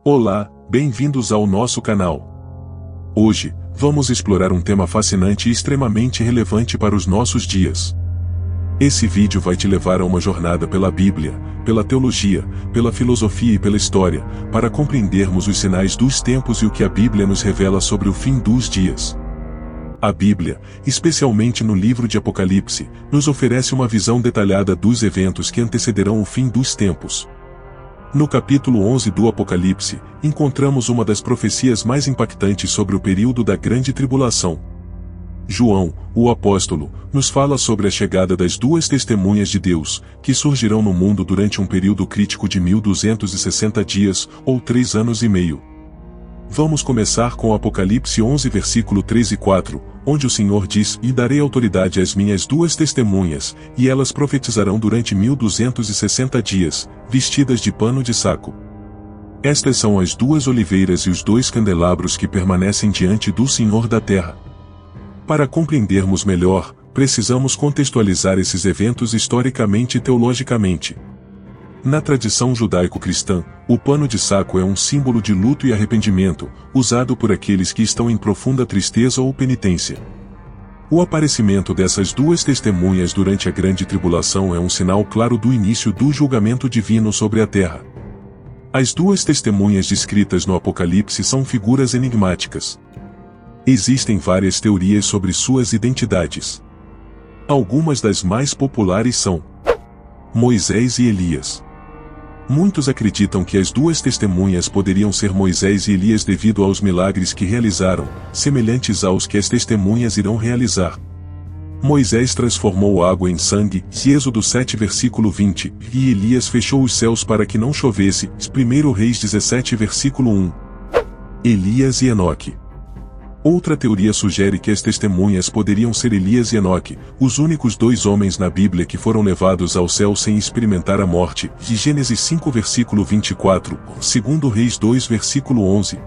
Olá, bem-vindos ao nosso canal. Hoje, vamos explorar um tema fascinante e extremamente relevante para os nossos dias. Esse vídeo vai te levar a uma jornada pela Bíblia, pela teologia, pela filosofia e pela história, para compreendermos os sinais dos tempos e o que a Bíblia nos revela sobre o fim dos dias. A Bíblia, especialmente no livro de Apocalipse, nos oferece uma visão detalhada dos eventos que antecederão o fim dos tempos. No capítulo 11 do Apocalipse, encontramos uma das profecias mais impactantes sobre o período da Grande Tribulação. João, o apóstolo, nos fala sobre a chegada das duas testemunhas de Deus, que surgirão no mundo durante um período crítico de 1260 dias, ou 3 anos e meio. Vamos começar com Apocalipse 11 versículo 3 e 4, onde o Senhor diz: "E darei autoridade às minhas duas testemunhas, e elas profetizarão durante 1260 dias, vestidas de pano de saco." Estas são as duas oliveiras e os dois candelabros que permanecem diante do Senhor da terra. Para compreendermos melhor, precisamos contextualizar esses eventos historicamente e teologicamente. Na tradição judaico-cristã, o pano de saco é um símbolo de luto e arrependimento, usado por aqueles que estão em profunda tristeza ou penitência. O aparecimento dessas duas testemunhas durante a Grande Tribulação é um sinal claro do início do julgamento divino sobre a terra. As duas testemunhas descritas no Apocalipse são figuras enigmáticas. Existem várias teorias sobre suas identidades. Algumas das mais populares são Moisés e Elias. Muitos acreditam que as duas testemunhas poderiam ser Moisés e Elias devido aos milagres que realizaram, semelhantes aos que as testemunhas irão realizar. Moisés transformou água em sangue, Êxodo 7 versículo 20, e Elias fechou os céus para que não chovesse, 1 Reis 17 versículo 1. Elias e Enoque. Outra teoria sugere que as testemunhas poderiam ser Elias e Enoque, os únicos dois homens na Bíblia que foram levados ao céu sem experimentar a morte, de Gênesis 5 versículo 24, 2 Reis 2 versículo 11.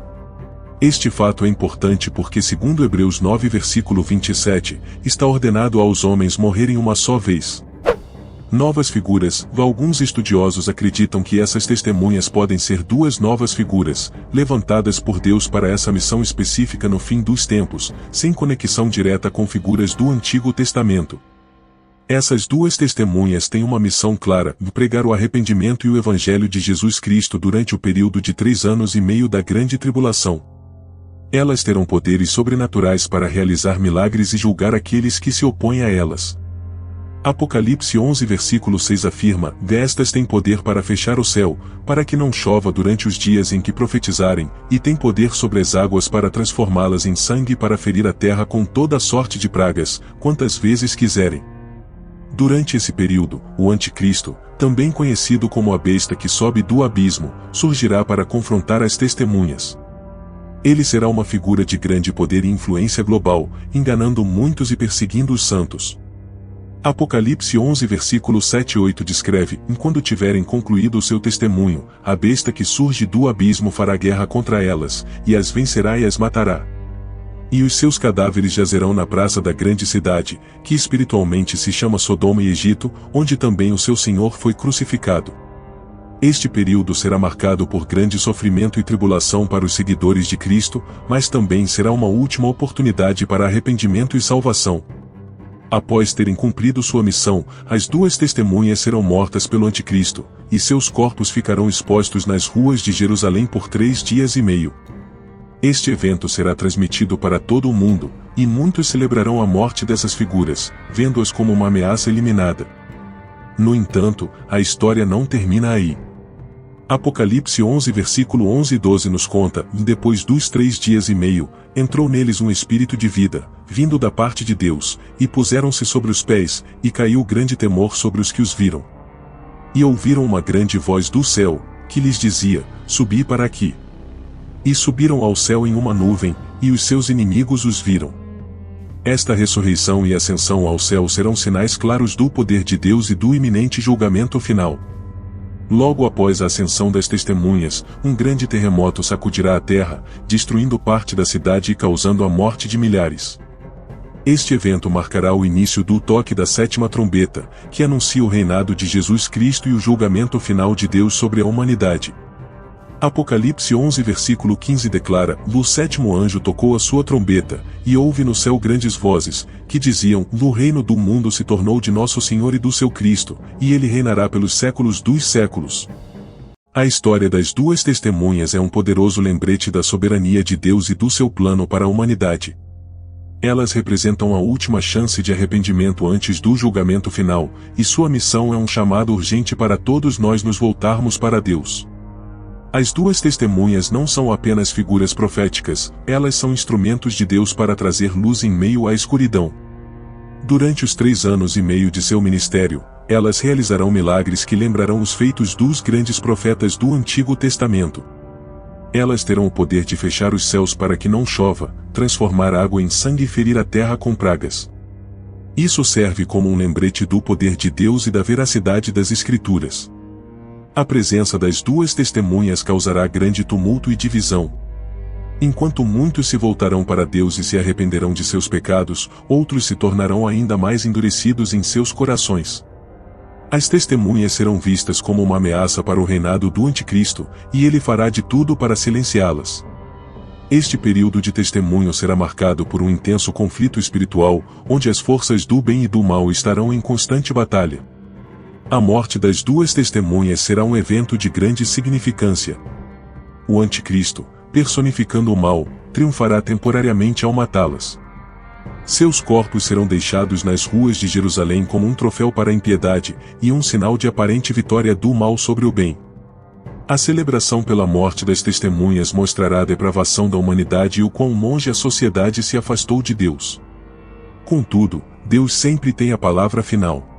Este fato é importante porque segundo Hebreus 9 versículo 27, está ordenado aos homens morrerem uma só vez. Novas figuras. Alguns estudiosos acreditam que essas testemunhas podem ser duas novas figuras, levantadas por Deus para essa missão específica no fim dos tempos, sem conexão direta com figuras do Antigo Testamento. Essas duas testemunhas têm uma missão clara: pregar o arrependimento e o Evangelho de Jesus Cristo durante o período de 3 anos e meio da Grande Tribulação. Elas terão poderes sobrenaturais para realizar milagres e julgar aqueles que se opõem a elas. Apocalipse 11 versículo 6 afirma: "Estas têm poder para fechar o céu, para que não chova durante os dias em que profetizarem, e têm poder sobre as águas para transformá-las em sangue para ferir a terra com toda sorte de pragas, quantas vezes quiserem." Durante esse período, o Anticristo, também conhecido como a besta que sobe do abismo, surgirá para confrontar as testemunhas. Ele será uma figura de grande poder e influência global, enganando muitos e perseguindo os santos. Apocalipse 11 versículo 7 e 8 descreve: "Quando tiverem concluído o seu testemunho, a besta que surge do abismo fará guerra contra elas, e as vencerá e as matará. E os seus cadáveres jazerão na praça da grande cidade, que espiritualmente se chama Sodoma e Egito, onde também o seu Senhor foi crucificado." Este período será marcado por grande sofrimento e tribulação para os seguidores de Cristo, mas também será uma última oportunidade para arrependimento e salvação. Após terem cumprido sua missão, as duas testemunhas serão mortas pelo Anticristo, e seus corpos ficarão expostos nas ruas de Jerusalém por 3 dias e meio. Este evento será transmitido para todo o mundo, e muitos celebrarão a morte dessas figuras, vendo-as como uma ameaça eliminada. No entanto, a história não termina aí. Apocalipse 11 versículo 11 e 12 nos conta: "Depois dos 3 dias e meio, entrou neles um espírito de vida, vindo da parte de Deus, e puseram-se sobre os pés, e caiu grande temor sobre os que os viram. E ouviram uma grande voz do céu, que lhes dizia: Subi para aqui. E subiram ao céu em uma nuvem, e os seus inimigos os viram." Esta ressurreição e ascensão ao céu serão sinais claros do poder de Deus e do iminente julgamento final. Logo após a ascensão das testemunhas, um grande terremoto sacudirá a terra, destruindo parte da cidade e causando a morte de milhares. Este evento marcará o início do toque da 7ª trombeta, que anuncia o reinado de Jesus Cristo e o julgamento final de Deus sobre a humanidade. Apocalipse 11 versículo 15 declara: O sétimo anjo tocou a sua trombeta, e houve no céu grandes vozes, que diziam: O reino do mundo se tornou de nosso Senhor e do seu Cristo, e ele reinará pelos séculos dos séculos. A história das duas testemunhas é um poderoso lembrete da soberania de Deus e do seu plano para a humanidade. Elas representam a última chance de arrependimento antes do julgamento final, e sua missão é um chamado urgente para todos nós nos voltarmos para Deus. As duas testemunhas não são apenas figuras proféticas, elas são instrumentos de Deus para trazer luz em meio à escuridão. Durante os 3 anos e meio de seu ministério, elas realizarão milagres que lembrarão os feitos dos grandes profetas do Antigo Testamento. Elas terão o poder de fechar os céus para que não chova, transformar água em sangue e ferir a terra com pragas. Isso serve como um lembrete do poder de Deus e da veracidade das Escrituras. A presença das duas testemunhas causará grande tumulto e divisão. Enquanto muitos se voltarão para Deus e se arrependerão de seus pecados, outros se tornarão ainda mais endurecidos em seus corações. As testemunhas serão vistas como uma ameaça para o reinado do Anticristo, e ele fará de tudo para silenciá-las. Este período de testemunho será marcado por um intenso conflito espiritual, onde as forças do bem e do mal estarão em constante batalha. A morte das duas testemunhas será um evento de grande significância. O Anticristo, personificando o mal, triunfará temporariamente ao matá-las. Seus corpos serão deixados nas ruas de Jerusalém como um troféu para a impiedade, e um sinal de aparente vitória do mal sobre o bem. A celebração pela morte das testemunhas mostrará a depravação da humanidade e o quão longe a sociedade se afastou de Deus. Contudo, Deus sempre tem a palavra final.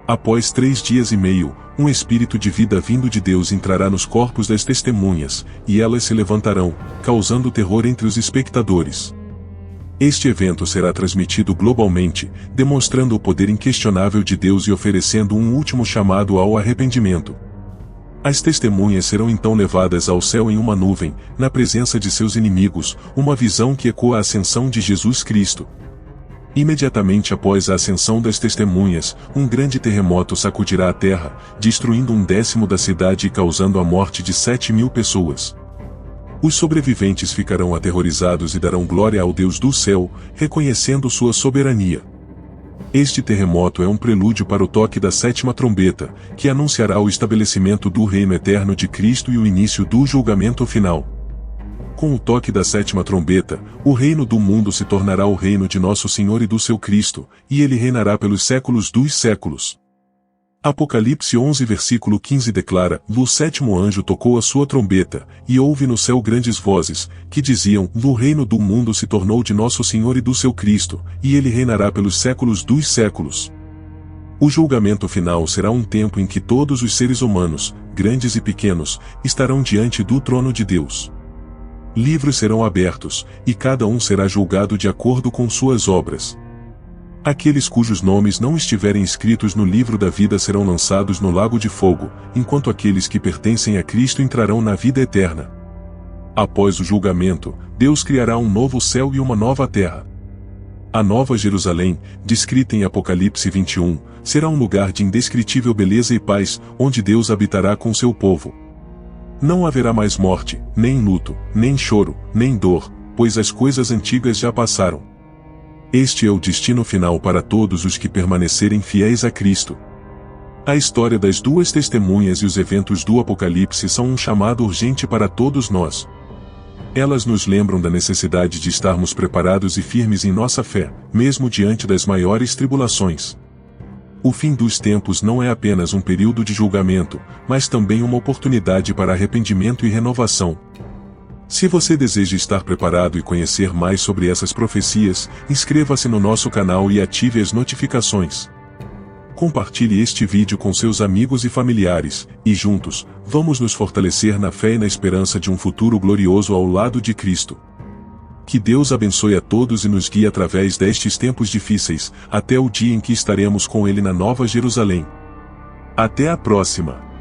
Após 3 dias e meio, um espírito de vida vindo de Deus entrará nos corpos das testemunhas, e elas se levantarão, causando terror entre os espectadores. Este evento será transmitido globalmente, demonstrando o poder inquestionável de Deus e oferecendo um último chamado ao arrependimento. As testemunhas serão então levadas ao céu em uma nuvem, na presença de seus inimigos, uma visão que ecoa a ascensão de Jesus Cristo. Imediatamente após a ascensão das testemunhas, um grande terremoto sacudirá a terra, destruindo 1/10 da cidade e causando a morte de 7.000 pessoas. Os sobreviventes ficarão aterrorizados e darão glória ao Deus do céu, reconhecendo sua soberania. Este terremoto é um prelúdio para o toque da 7ª trombeta, que anunciará o estabelecimento do reino eterno de Cristo e o início do julgamento final. Com o toque da 7ª trombeta, o reino do mundo se tornará o reino de nosso Senhor e do seu Cristo, e ele reinará pelos séculos dos séculos. Apocalipse 11 versículo 15 declara: O sétimo anjo tocou a sua trombeta, e houve no céu grandes vozes, que diziam: O reino do mundo se tornou de nosso Senhor e do seu Cristo, e ele reinará pelos séculos dos séculos. O julgamento final será um tempo em que todos os seres humanos, grandes e pequenos, estarão diante do trono de Deus. Livros serão abertos, e cada um será julgado de acordo com suas obras. Aqueles cujos nomes não estiverem escritos no livro da vida serão lançados no lago de fogo, enquanto aqueles que pertencem a Cristo entrarão na vida eterna. Após o julgamento, Deus criará um novo céu e uma nova terra. A Nova Jerusalém, descrita em Apocalipse 21, será um lugar de indescritível beleza e paz, onde Deus habitará com seu povo. Não haverá mais morte, nem luto, nem choro, nem dor, pois as coisas antigas já passaram. Este é o destino final para todos os que permanecerem fiéis a Cristo. A história das duas testemunhas e os eventos do Apocalipse são um chamado urgente para todos nós. Elas nos lembram da necessidade de estarmos preparados e firmes em nossa fé, mesmo diante das maiores tribulações. O fim dos tempos não é apenas um período de julgamento, mas também uma oportunidade para arrependimento e renovação. Se você deseja estar preparado e conhecer mais sobre essas profecias, inscreva-se no nosso canal e ative as notificações. Compartilhe este vídeo com seus amigos e familiares, e juntos, vamos nos fortalecer na fé e na esperança de um futuro glorioso ao lado de Cristo. Que Deus abençoe a todos e nos guie através destes tempos difíceis, até o dia em que estaremos com Ele na Nova Jerusalém. Até a próxima!